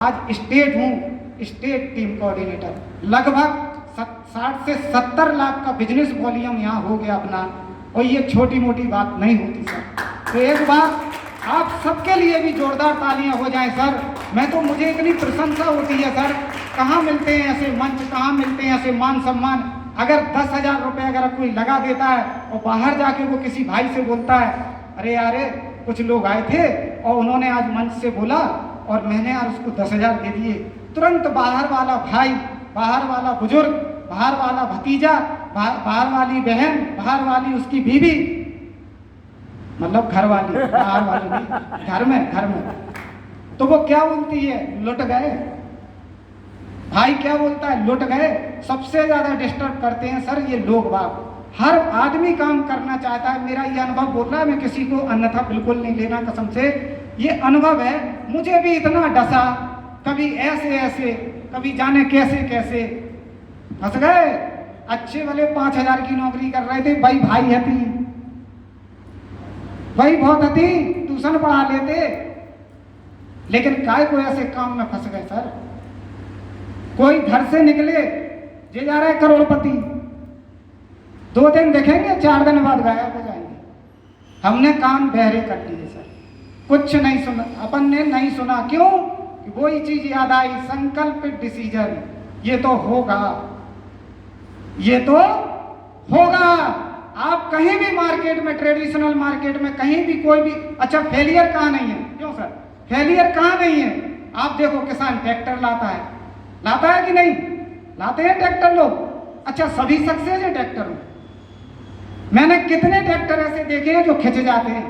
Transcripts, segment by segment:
आज स्टेट हूँ, state team coordinator. लगभग 60 से 70 लाख का बिजनेस वॉल्यूम यहाँ हो गया अपना, और ये छोटी मोटी बात नहीं होती सर। तो एक बार आप सबके लिए भी जोरदार तालियां हो जाएं सर। मैं तो मुझे इतनी प्रशंसा होती है सर, कहाँ मिलते हैं ऐसे मंच, कहाँ मिलते हैं ऐसे मान सम्मान। अगर 10,000 रुपये अगर कोई लगा देता है और बाहर जाके वो किसी भाई से बोलता है, अरे यार कुछ लोग आए थे और उन्होंने आज मंच से बोला और मैंने यार उसको 10,000 दे दिए, तुरंत बाहर वाला भाई, बाहर वाला बुजुर्ग, बाहर वाला भतीजा, बाहर वाली बहन, बाहर वाली उसकी बीवी, मतलब घर वाली, बाहर वाली नहीं, घर में, तो वो क्या बोलती है, लुट गए। भाई क्या बोलता है, लुट गए। सबसे ज्यादा डिस्टर्ब करते हैं सर ये लोग बाग। हर आदमी काम करना चाहता है, मेरा ये अनुभव बोल रहा है, मैं किसी को अन्यथा बिल्कुल नहीं लेना कसम से, ये अनुभव है। मुझे भी इतना डसा, कभी ऐसे ऐसे, कभी जाने कैसे कैसे फंस गए। अच्छे वाले 5,000 की नौकरी कर रहे थे, भाई हती, भाई बहुत हती, ट्यूशन पढ़ा लेते, लेकिन काय को ऐसे काम में फंस गए सर। कोई घर से निकले, जे जा रहे करोड़पति, 2 दिन देखेंगे, 4 दिन बाद गायब हो जाएंगे। हमने कान बहरे कर दिए सर, कुछ नहीं सुना, अपन ने नहीं सुना। क्यों? वही चीज याद आई, संकल्पित डिसीजन, ये तो होगा, ये तो होगा। आप कहीं भी मार्केट में, ट्रेडिशनल मार्केट में कहीं भी कोई भी, अच्छा फेलियर कहाँ नहीं है? क्यों सर फेलियर कहाँ नहीं है? आप देखो किसान ट्रैक्टर लाता है कि नहीं? लाते हैं ट्रैक्टर लोग। अच्छा सभी सक्सेस है ट्रैक्टर में? मैंने कितने ट्रैक्टर ऐसे देखे हैं जो खिंच जाते हैं।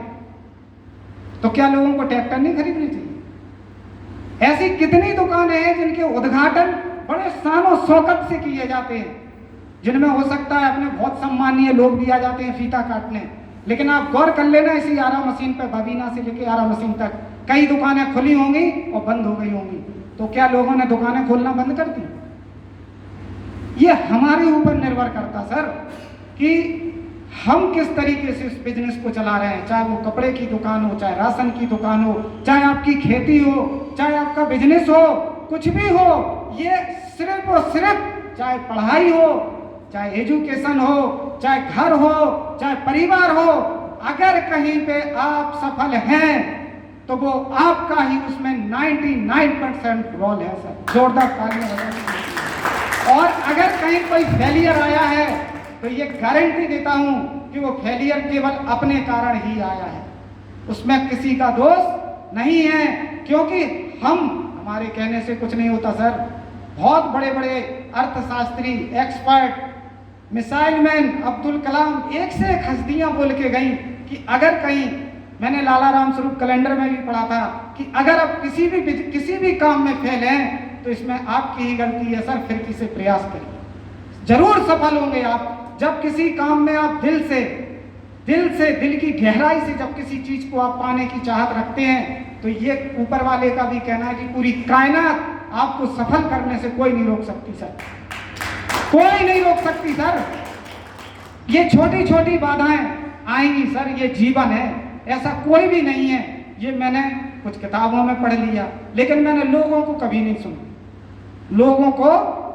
तो क्या लोगों को ट्रैक्टर नहीं खरीदने चाहिए? ऐसी कितनी दुकानें हैं जिनके उद्घाटन बड़े शानो शौकत से किए जाते हैं, जिनमें हो सकता है अपने बहुत सम्मानीय लोग भी आ जाते हैं फीता काटने, लेकिन आप गौर कर लेना, इसी आरा मशीन पे, बबीना से लेके आरा मशीन तक कई दुकानें खुली होंगी और बंद हो गई होंगी। तो क्या लोगों ने दुकानें खोलना बंद कर दी? ये हमारे ऊपर निर्भर करता सर कि हम किस तरीके से इस बिजनेस को चला रहे हैं। चाहे वो कपड़े की दुकान हो, चाहे राशन की दुकान हो, चाहे आपकी खेती हो, चाहे आपका बिजनेस हो, कुछ भी हो, ये सिर्फ और सिर्फ, चाहे पढ़ाई हो, चाहे एजुकेशन हो, चाहे घर हो, चाहे परिवार हो, अगर कहीं पे आप सफल हैं तो वो आपका ही उसमें 99% रोल है सर। जोरदार तालियां बजाइए। और अगर कहीं कोई फेलियर आया है तो ये गारंटी देता हूं कि वो फेलियर केवल अपने कारण ही आया है, उसमें किसी का दोष नहीं है। क्योंकि हमारे कहने से कुछ नहीं होता सर। बहुत बड़े बड़े अर्थशास्त्री, expert, missile man Abdul Kalam, एक से एक हस्तियां बोल के गई कि अगर कहीं, मैंने लाला राम स्वरूप कैलेंडर में भी पढ़ा था कि अगर आप किसी भी काम में फेल हैं तो इसमें आपकी ही गलती है सर, फिर से प्रयास करिए, जरूर सफल होंगे आप। जब किसी काम में आप दिल से, दिल की गहराई से जब किसी चीज को आप पाने की चाहत रखते हैं, तो ये ऊपर वाले का भी कहना है कि पूरी कायनात आपको सफल करने से कोई नहीं रोक सकती सर, कोई नहीं रोक सकती सर। ये छोटी छोटी बाधाएं आएंगी सर, ये जीवन है, ऐसा कोई भी नहीं है। ये मैंने कुछ किताबों में पढ़ लिया, लेकिन मैंने लोगों को कभी नहीं सुना, लोगों को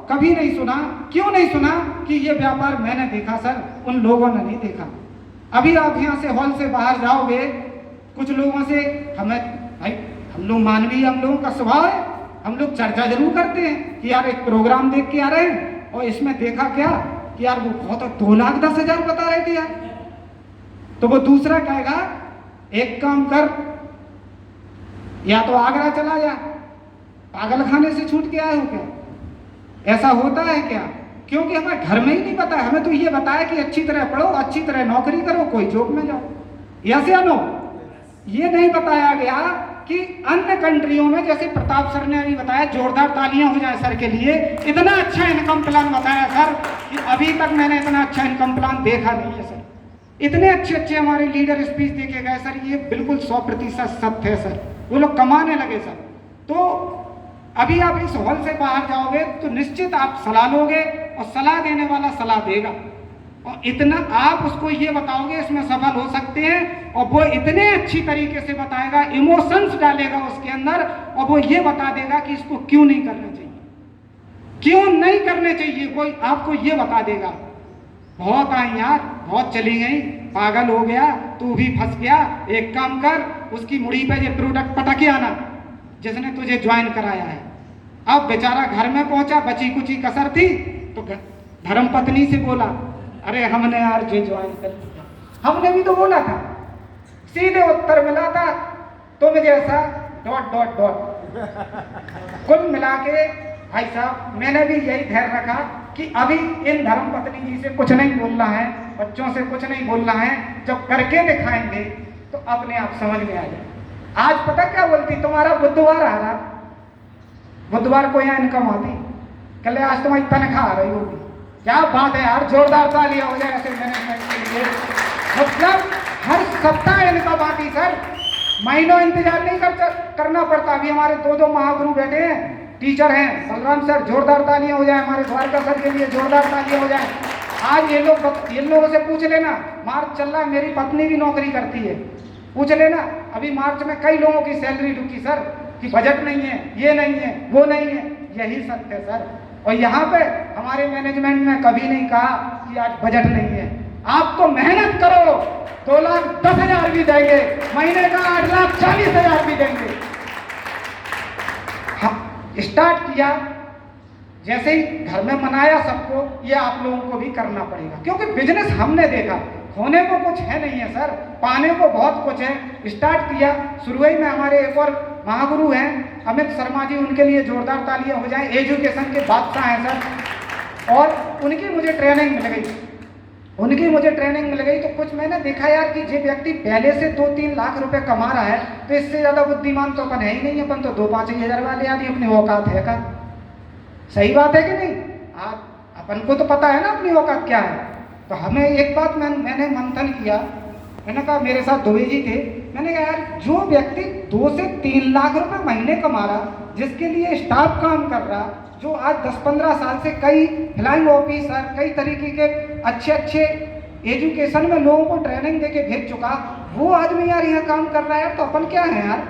कभी नहीं सुना। क्यों नहीं सुना? कि ये व्यापार मैंने देखा सर, उन लोगों ने नहीं देखा। अभी आप यहाँ से हॉल से बाहर जाओगे, कुछ लोगों से हमें, भाई हम लोग मानवीय, हम लोगों का स्वभाव है, हम लोग चर्चा जरूर करते हैं कि यार एक प्रोग्राम देख के आ रहे हैं और इसमें देखा क्या कि यार वो बहुत 2,10,000 बता रहे थे यार। तो वो दूसरा कहेगा एक काम कर, या तो आगरा चला जा, पागल खाने से छूट के आए हो क्या? ऐसा होता है क्या? क्योंकि हमें घर में ही नहीं पता है। हमें तो ये बताया कि अच्छी तरह पढ़ो, अच्छी तरह नौकरी करो, कोई जॉब में जाओ, यस या नो? ये नहीं बताया गया कि अन्य कंट्रियों में, जैसे प्रताप सर ने अभी बताया, जोरदार तालियां हो जाए सर के लिए, इतना अच्छा इनकम प्लान बताया सर कि अभी तक मैंने इतना अच्छा इनकम प्लान देखा नहीं है सर। इतने अच्छे हमारे लीडर स्पीच देके गए सर, ये बिल्कुल 100% सत्य है सर। वो लोग कमाने लगे सर। तो अभी आप इस हॉल से बाहर जाओगे तो निश्चित आप सलाह लोगे और सलाह देने वाला सलाह देगा। और इतना आप उसको ये बताओगे इसमें सफल हो सकते हैं, और वो इतने अच्छी तरीके से बताएगा, इमोशंस डालेगा उसके अंदर, और वो ये बता देगा कि इसको क्यों नहीं करना चाहिए, क्यों नहीं करने चाहिए, कोई आपको ये बता देगा। बहुत आई यार, बहुत चली गई, पागल हो गया, तू भी फंस गया, एक काम कर, उसकी मुड़ी पे ये प्रोडक्ट पटक के आना जिसने तुझे ज्वाइन कराया है। अब बेचारा घर में पहुंचा, बची कुची कसर थी, तो धर्म पत्नी से बोला, अरे हमने यार जो ज्वाइन कर लिया, हमने भी तो बोला था। सीधे उत्तर मिला था, तुम जैसा ... कुल मिला के भाई साहब मैंने भी यही धैर्य रखा कि अभी इन धर्म पत्नी जी से कुछ नहीं बोलना है, बच्चों से कुछ नहीं बोलना है, जब करके दिखाएंगे तो अपने आप समझ में आ जाए। आज पता क्या बोलती, तुम्हारा बुधवार आ रहा, बुधवार को यहाँ इनकम आती, कल आज तुम्हारी तनख्वाह आ रही होगी। क्या बात है यार, जोरदार तालियां हो जाए ऐसे मैनेजमेंट के लिए। मतलब हर सप्ताह इनकम आती सर, महीनों इंतजार नहीं करना पड़ता। अभी हमारे दो महागुरु बैठे हैं, टीचर हैं, बलराम सर, जोरदार तालियां हो जाए हमारे द्वारका सर के लिए, जोरदार तालियां हो जाए। आज ये लोगों से पूछ लेना, मार्च चल रहा है, मेरी पत्नी भी नौकरी करती है, पूछ लेना, अभी मार्च में कई लोगों की सैलरी रुकी सर, कि बजट नहीं है, ये नहीं है, वो नहीं है। यही सत्य है सर। और यहाँ पे हमारे मैनेजमेंट में कभी नहीं कहा कि आज बजट नहीं है। आप तो मेहनत करो, 2,10,000 भी देंगे, महीने का 8,40,000 भी देंगे। स्टार्ट किया, जैसे ही घर में मनाया सबको, ये आप लोगों को भी करना पड़ेगा, क्योंकि बिजनेस हमने देखा, होने को कुछ है नहीं है सर, पाने को बहुत कुछ है। स्टार्ट किया, शुरू ही में हमारे एक और महागुरु हैं अमित शर्मा जी, उनके लिए जोरदार तालियां हो जाए, एजुकेशन के बादशाह हैं सर। और उनकी मुझे ट्रेनिंग मिल गई, तो कुछ मैंने देखा यार कि जो व्यक्ति पहले से 2-3 लाख रुपए कमा रहा है, तो इससे ज्यादा बुद्धिमान तो अपन है ही नहीं। अपन तो 2-5 हज़ार वाले आदमी, अपनी औकात है का? सही बात है कि नहीं? अपन को तो पता है ना अपनी औकात क्या है। तो हमें एक बात मैंने मंथन किया, मैंने कहा, मेरे साथ दुबे जी थे, मैंने कहा यार जो व्यक्ति 2 से 3 लाख रुपए महीने कमा रहा, जिसके लिए स्टाफ काम कर रहा, जो आज 10-15 साल से कई फ्लाइंग ऑफिसर, कई तरीके के अच्छे एजुकेशन में लोगों को ट्रेनिंग देके भेज चुका, वो आदमी यार यहाँ काम कर रहा है यार, तो अपन क्या है यार।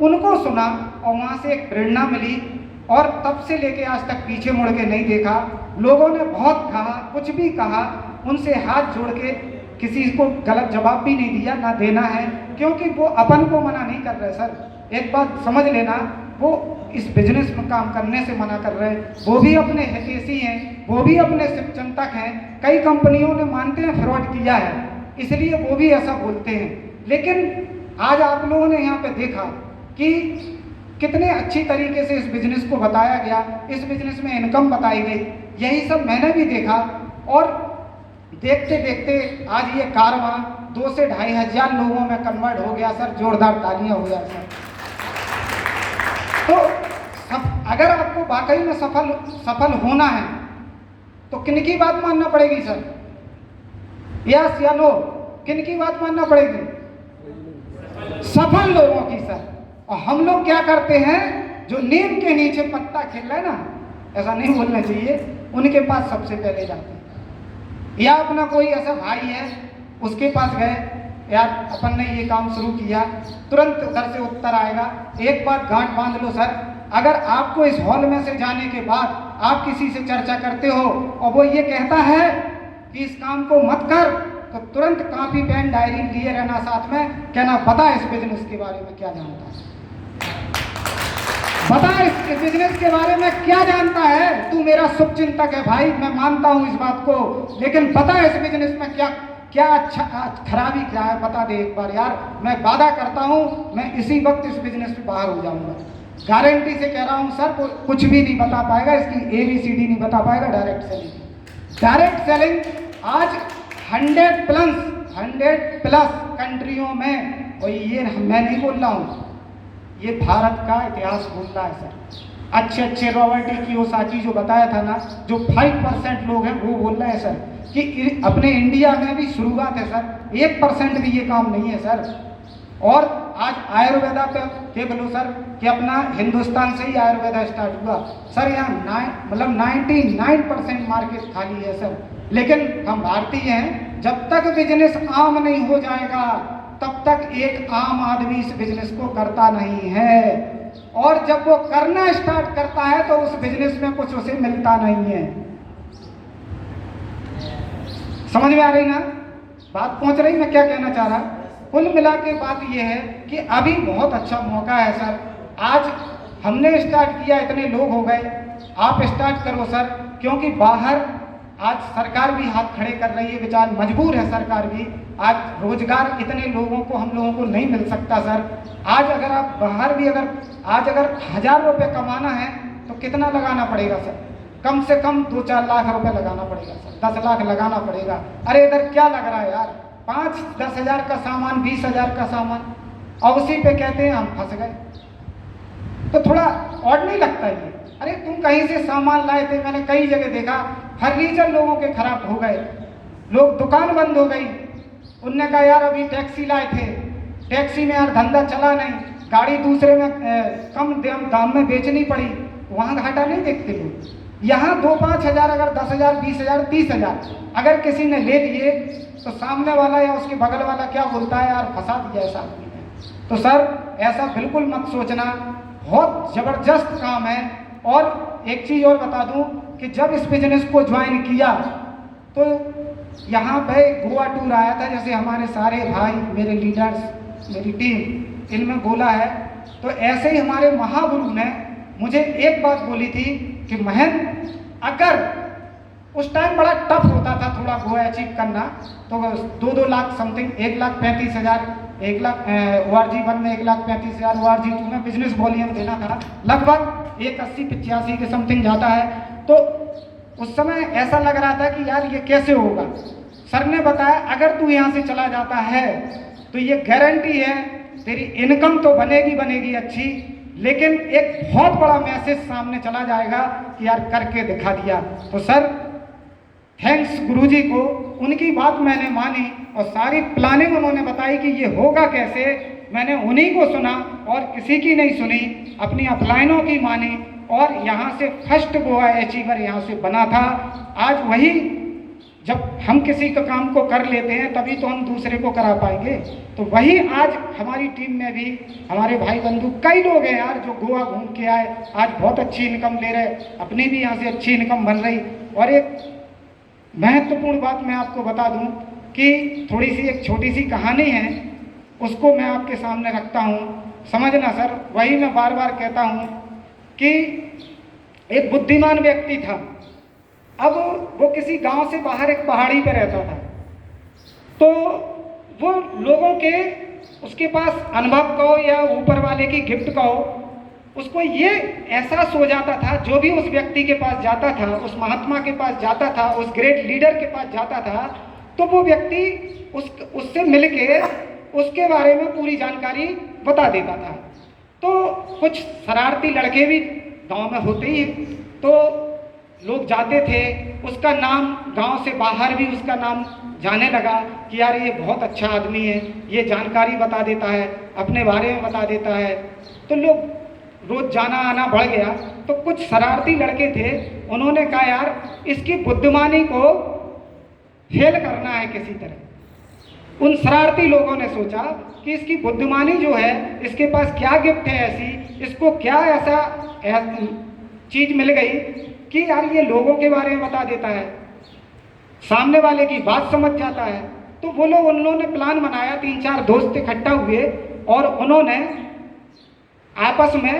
उनको सुना और वहाँ से एक प्रेरणा मिली, और तब से लेके आज तक पीछे मुड़ के नहीं देखा। लोगों ने बहुत कहा, कुछ भी कहा, उनसे हाथ जोड़ के किसी को गलत जवाब भी नहीं दिया, ना देना है, क्योंकि वो अपन को मना नहीं कर रहे सर। एक बात समझ लेना, वो इस बिजनेस में काम करने से मना कर रहे हैं, वो भी अपने हितैषी हैं, वो भी अपने चिंतक हैं। कई कंपनियों ने मानते हैं फ्रॉड किया है, इसलिए वो भी ऐसा बोलते हैं। लेकिन आज आप लोगों ने यहाँ पे देखा कि कितने अच्छी तरीके से इस बिजनेस को बताया गया, इस बिजनेस में इनकम बताई गई, यही सब मैंने भी देखा। और देखते देखते आज ये कारवां 2 से 2,500 लोगों में कन्वर्ट हो गया सर। जोरदार तालियां हो जाए सर। तो अगर आपको वाकई में सफल होना है तो किन की बात मानना पड़ेगी सर? यस या नो? किन की बात मानना पड़ेगी? सफल लोगों की सर। और हम लोग क्या करते हैं, जो नीम के नीचे पत्ता खेल रहा है ना, ऐसा नहीं बोलना चाहिए, उनके पास सबसे पहले जाते हैं। या अपना कोई ऐसा भाई है, उसके पास गए, यार अपन ने ये काम शुरू किया, तुरंत उधर से उत्तर आएगा। एक बात गांठ बांध लो सर, अगर आपको इस हॉल में से जाने के बाद आप किसी से चर्चा करते हो और वो ये कहता है कि इस काम को मत कर, तो तुरंत कॉपी पेन डायरी लिए रहना साथ में, कहना बता इस बिजनेस के बारे में क्या जानता है, बता इस बिजनेस के बारे में क्या जानता है। तू मेरा शुभचिंतक है भाई, मैं मानता हूं इस बात को, लेकिन बता इस बिजनेस में क्या अच्छा खराबी क्या है, बता दे एक बार यार। मैं वादा करता हूं मैं इसी वक्त इस बिजनेस से बाहर हो जाऊंगा, गारंटी से कह रहा हूं सर। कुछ भी नहीं बता पाएगा, इसकी ABCD नहीं बता पाएगा। डायरेक्ट सेलिंग आज 100 प्लस कंट्रियों में, और ये मैं नहीं बोल रहा हूं, ये भारत का इतिहास बोल रहा है सर। अच्छे रॉबर्ट कियोसाकी जो बताया था ना, जो 5% लोग हैं वो बोल रहे हैं सर कि अपने इंडिया में भी शुरुआत है सर, 1% भी ये काम नहीं है सर। और आज आयुर्वेदा पे देख लो सर कि अपना हिंदुस्तान से ही आयुर्वेदा स्टार्ट हुआ सर। यहाँ 99% मार्केट खाली है सर। लेकिन हम भारतीय हैं, जब तक बिजनेस आम नहीं हो जाएगा तब तक एक आम आदमी इस बिजनेस को करता नहीं है, और जब वो करना स्टार्ट करता है तो उस बिजनेस में कुछ उसे मिलता नहीं है। समझ में आ रही ना बात, पहुंच रही मैं क्या कहना चाह रहा? कुल मिला के बात ये है कि अभी बहुत अच्छा मौका है सर। आज हमने स्टार्ट किया, इतने लोग हो गए, आप स्टार्ट करो सर, क्योंकि बाहर आज सरकार भी हाथ खड़े कर रही है, बेचार मजबूर है सरकार भी। आज रोजगार इतने लोगों को, हम लोगों को नहीं मिल सकता सर। आज अगर आप बाहर भी आज अगर 1000 रुपये कमाना है तो कितना लगाना पड़ेगा सर? कम से कम 2-4 लाख रुपए लगाना पड़ेगा सर, 10 लाख लगाना पड़ेगा। अरे इधर क्या लग रहा है यार, 5-10 हज़ार का सामान, 20 हज़ार का सामान, और उसी पे कहते हैं हम फंस गए। तो थोड़ा ऑड नहीं लगता ये? अरे तुम कहीं से सामान लाए थे, मैंने कई जगह देखा फर्नीचर लोगों के खराब हो गए, लोग दुकान बंद हो गई, उनने कहा यार अभी टैक्सी लाए थे, टैक्सी में यार धंधा चला नहीं, गाड़ी दूसरे में कम दाम में बेचनी पड़ी, वहाँ घाटा नहीं देखते लोग। यहाँ 2-5 हज़ार, अगर 10 हज़ार, 20 हज़ार, 30 हज़ार अगर किसी ने ले लिए तो सामने वाला या उसके बगल वाला क्या बोलता है, यार फंसा दिया ऐसा आदमी ने। तो सर ऐसा बिल्कुल मत सोचना, बहुत ज़बरदस्त काम है। और एक चीज़ और बता दूं कि जब इस बिजनेस को ज्वाइन किया तो यहाँ पे गोवा टूर आया था, जैसे हमारे सारे भाई, मेरे लीडर्स, मेरी टीम इनमें बोला है, तो ऐसे ही हमारे महागुरु ने मुझे एक बात बोली थी कि महेंद्र, अगर उस टाइम बड़ा टफ होता था थोड़ा गोवा अचीव करना, तो 2-2 लाख समथिंग, 1,35,000, 1 लाख ORG1 में 1,35,000, ORG2 में बिजनेस वॉल्यूम देना था, लगभग 1,80-85 के समथिंग जाता है। तो उस समय ऐसा लग रहा था कि यार ये कैसे होगा। सर ने बताया अगर तू यहाँ से चला जाता है तो ये गारंटी है तेरी इनकम तो बनेगी अच्छी, लेकिन एक बहुत बड़ा मैसेज सामने चला जाएगा कि यार करके दिखा दिया। तो सर थैंक्स गुरुजी को, उनकी बात मैंने मानी और सारी प्लानिंग उन्होंने बताई कि ये होगा कैसे, मैंने उन्हीं को सुना और किसी की नहीं सुनी, अपनी अपलाइनों की मानी और यहाँ से फर्स्ट गोवा अचीवर यहाँ से बना था। आज वही, जब हम किसी का काम को कर लेते हैं तभी तो हम दूसरे को करा पाएंगे। तो वही आज हमारी टीम में भी हमारे भाई बंधु कई लोग हैं यार जो गोवा घूम के आए, आज बहुत अच्छी इनकम ले रहे, अपनी भी यहाँ से अच्छी इनकम बन रही। और एक महत्वपूर्ण बात मैं आपको बता दूं कि थोड़ी सी एक छोटी सी कहानी है, उसको मैं आपके सामने रखता हूँ, समझना सर। वही मैं बार बार कहता हूँ कि एक बुद्धिमान व्यक्ति था, अब वो किसी गांव से बाहर एक पहाड़ी पे रहता था, तो वो लोगों के, उसके पास अनुभव कहो या ऊपर वाले की गिफ्ट कहो, उसको ये एहसास हो जाता था, जो भी उस व्यक्ति के पास जाता था, उस महात्मा के पास जाता था, उस ग्रेट लीडर के पास जाता था, तो वो व्यक्ति उससे मिलके उसके बारे में पूरी जानकारी बता देता था। तो कुछ शरारती लड़के भी गांव में होते ही हैं, तो लोग जाते थे, उसका नाम गांव से बाहर भी उसका नाम जाने लगा कि यार ये बहुत अच्छा आदमी है, ये जानकारी बता देता है, अपने बारे में बता देता है। तो लोग रोज जाना आना बढ़ गया। तो कुछ शरारती लड़के थे, उन्होंने कहा यार इसकी बुद्धिमानी को फेल करना है किसी तरह। उन शरारती लोगों ने सोचा कि इसकी बुद्धिमानी जो है, इसके पास क्या गिफ्ट है ऐसी, इसको क्या ऐसा चीज मिल गई कि यार ये लोगों के बारे में बता देता है, सामने वाले की बात समझ जाता है। तो वो लोग, उन लोगों ने प्लान बनाया, 3-4 दोस्त इकट्ठा हुए और उन्होंने आपस में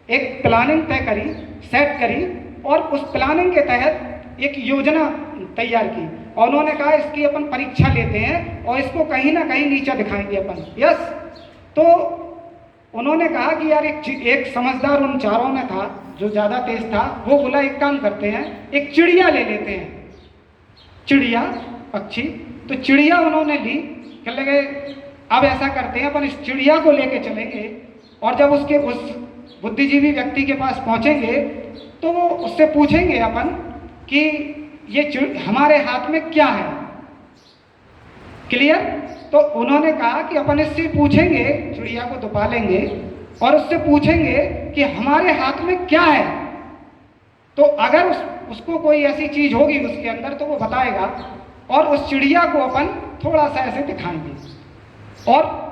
एक प्लानिंग तय करी, सेट करी, और उस प्लानिंग के तहत एक योजना तैयार की और उन्होंने कहा इसकी अपन परीक्षा लेते हैं और इसको कहीं ना कहीं नीचा दिखाएंगे अपन। यस, तो उन्होंने कहा कि यार एक समझदार उन चारों में था जो ज़्यादा तेज था, वो बोला एक काम करते हैं, एक चिड़िया ले लेते हैं, चिड़िया, पक्षी। तो चिड़िया उन्होंने ली, कहने लगे अब ऐसा करते हैं अपन इस चिड़िया को लेके चलेंगे और जब उसके उस बुद्धिजीवी व्यक्ति के पास पहुंचेंगे तो वो उससे पूछेंगे अपन कि ये हमारे हाथ में क्या है। क्लियर? तो उन्होंने कहा कि अपन इससे पूछेंगे, चिड़िया को दुपा लेंगे और उससे पूछेंगे कि हमारे हाथ में क्या है। तो अगर उसको कोई ऐसी चीज होगी उसके अंदर तो वो बताएगा, और उस चिड़िया को अपन थोड़ा सा ऐसे दिखाएंगे। और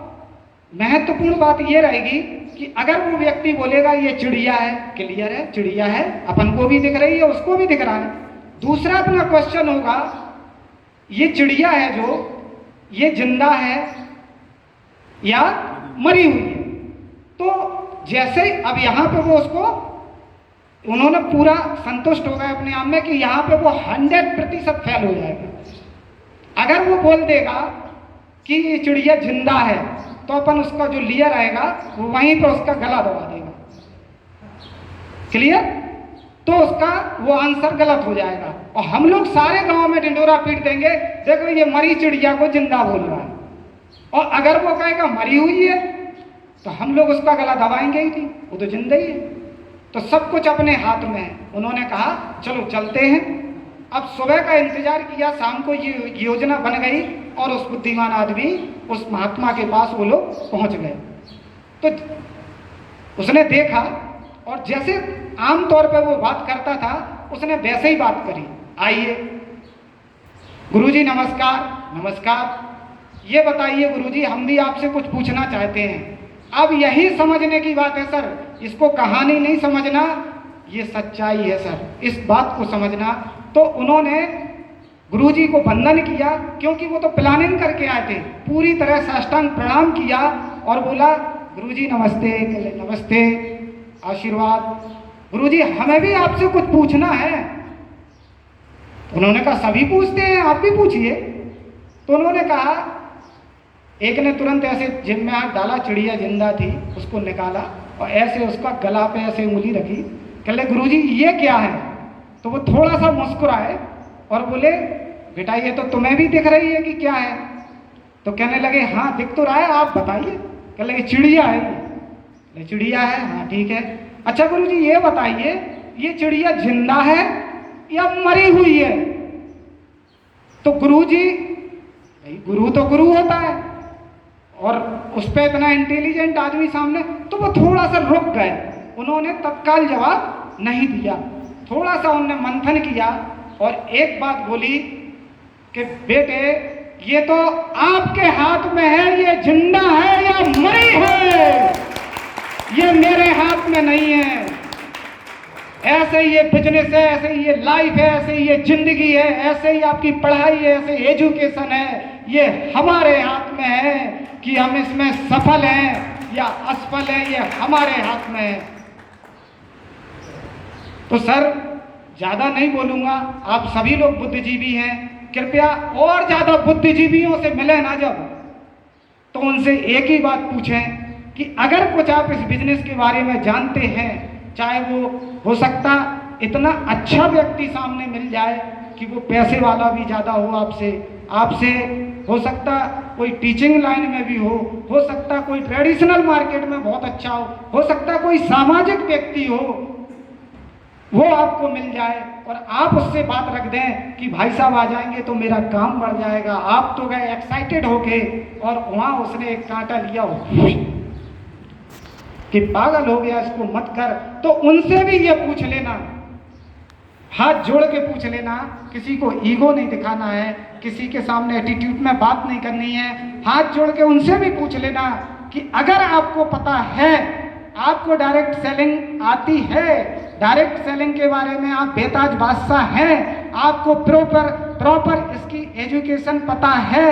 महत्वपूर्ण बात ये रहेगी कि अगर वो व्यक्ति बोलेगा ये चिड़िया है, क्लियर है, चिड़िया है, अपन को भी दिख रही है, उसको भी दिख रहा है। दूसरा अपना क्वेश्चन होगा, ये चिड़िया है जो, ये जिंदा है या मरी हुई है? तो जैसे अब यहाँ पे वो उसको, उन्होंने पूरा संतुष्ट हो गए अपने आप में कि यहाँ पे वो 100% फेल हो जाएगा। अगर वो बोल देगा कि ये चिड़िया जिंदा है, तो अपन उसका जो लियर आएगा वो वहीं पर उसका गला दबा देगा, क्लियर? तो उसका वो आंसर गलत हो जाएगा, और हम लोग सारे गांव में ढिंडोरा पीट देंगे, देखो ये मरी चिड़िया को जिंदा बोल रहा है। और अगर वो कहेगा मरी हुई है, तो हम लोग उसका गला दबाएंगे ही नहीं, वो तो जिंदा ही है। तो सब कुछ अपने हाथ में है। उन्होंने कहा चलो चलते हैं। अब सुबह का इंतजार किया, शाम को ये योजना बन गई, और उस बुद्धिमान आदमी, उस महात्मा के पास वो लोग पहुंच गए। तो उसने देखा, और जैसे आमतौर पर वो बात करता था, उसने वैसे ही बात करी। आइए गुरुजी, नमस्कार। नमस्कार। ये बताइए गुरुजी, हम भी आपसे कुछ पूछना चाहते हैं। अब यही समझने की बात है सर, इसको कहानी नहीं समझना, ये सच्चाई है सर, इस बात को समझना। तो उन्होंने गुरुजी को वंदन किया, क्योंकि वो तो प्लानिंग करके आए थे, पूरी तरह साष्टांग प्रणाम किया और बोला गुरुजी नमस्ते। नमस्ते, आशीर्वाद। गुरुजी हमें भी आपसे कुछ पूछना है। उन्होंने कहा सभी पूछते हैं, आप भी पूछिए। तो उन्होंने कहा, एक ने तुरंत ऐसे जिम में हाथ डाला, चिड़िया जिंदा थी, उसको निकाला और ऐसे उसका गला पे ऐसे उंगली रखी, कहले गुरुजी ये क्या है? तो वो थोड़ा सा मुस्कुराए और बोले बेटा ये तो तुम्हें भी दिख रही है कि क्या है? तो कहने लगे हाँ दिख तो रहा है, आप बताइए। कहने लगे चिड़िया है। ये चिड़िया है, हाँ ठीक है। अच्छा गुरुजी ये बताइए, ये चिड़िया जिंदा है या मरी हुई है? तो गुरुजी, गुरु तो गुरु होता है, और उस पर इतना इंटेलिजेंट आदमी सामने, तो वो थोड़ा सा रुक गए। उन्होंने तत्काल जवाब नहीं दिया, थोड़ा सा उन्होंने मंथन किया और एक बात बोली कि बेटे ये तो आपके हाथ में है, ये जिंदा है या मरी है, ये मेरे हाथ में नहीं है। ऐसे ही ये बिजनेस है, ऐसे ही ये लाइफ है, ऐसे ही ये जिंदगी है, ऐसे ही आपकी पढ़ाई है, ऐसे एजुकेशन है, ये हमारे हाथ में है कि हम इसमें सफल हैं या असफल हैं, ये हमारे हाथ में है। तो सर ज्यादा नहीं बोलूंगा, आप सभी लोग बुद्धिजीवी हैं, कृपया और ज्यादा बुद्धिजीवियों से मिले ना जब, तो उनसे एक ही बात पूछें कि अगर कुछ आप इस बिजनेस के बारे में जानते हैं, चाहे वो हो सकता इतना अच्छा व्यक्ति सामने मिल जाए कि वो पैसे वाला भी ज्यादा हो आपसे हो सकता कोई टीचिंग लाइन में भी हो सकता कोई ट्रेडिशनल मार्केट में बहुत अच्छा हो सकता कोई सामाजिक व्यक्ति हो, वो आपको मिल जाए और आप उससे बात रख दें कि भाई साहब आ जाएंगे तो मेरा काम बढ़ जाएगा। आप तो गए एक्साइटेड होके और वहां उसने एक कांटा लिया हो कि पागल हो गया, इसको मत कर। तो उनसे भी ये पूछ लेना, हाथ जोड़ के पूछ लेना, किसी को ईगो नहीं दिखाना है, किसी के सामने एटीट्यूड में बात नहीं करनी है, हाथ जोड़ के उनसे भी पूछ लेना कि अगर आपको पता है, आपको डायरेक्ट सेलिंग आती है, डायरेक्ट सेलिंग के बारे में आप बेताज बादशाह हैं, आपको प्रॉपर इसकी एजुकेशन पता है,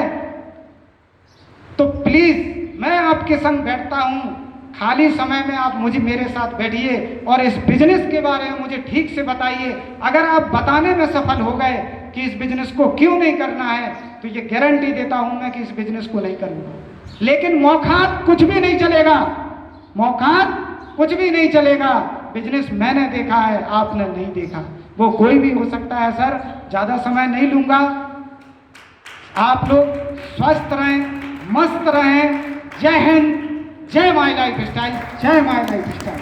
तो प्लीज मैं आपके संग बैठता हूं, खाली समय में आप मेरे साथ बैठिए और इस बिजनेस के बारे में मुझे ठीक से बताइए। अगर आप बताने में सफल हो गए कि इस बिजनेस को क्यों नहीं करना है, तो ये गारंटी देता हूं मैं कि इस बिजनेस को नहीं करूंगा। लेकिन मौखात कुछ भी नहीं चलेगा, मौखात कुछ भी नहीं चलेगा। बिजनेस मैंने देखा है, आपने नहीं देखा, वो कोई भी हो सकता है। सर ज्यादा समय नहीं लूंगा, आप लोग स्वस्थ रहें, मस्त रहें। जय हिंद, जय माय लाइफ स्टाइल, जय माय लाइफ स्टाइल।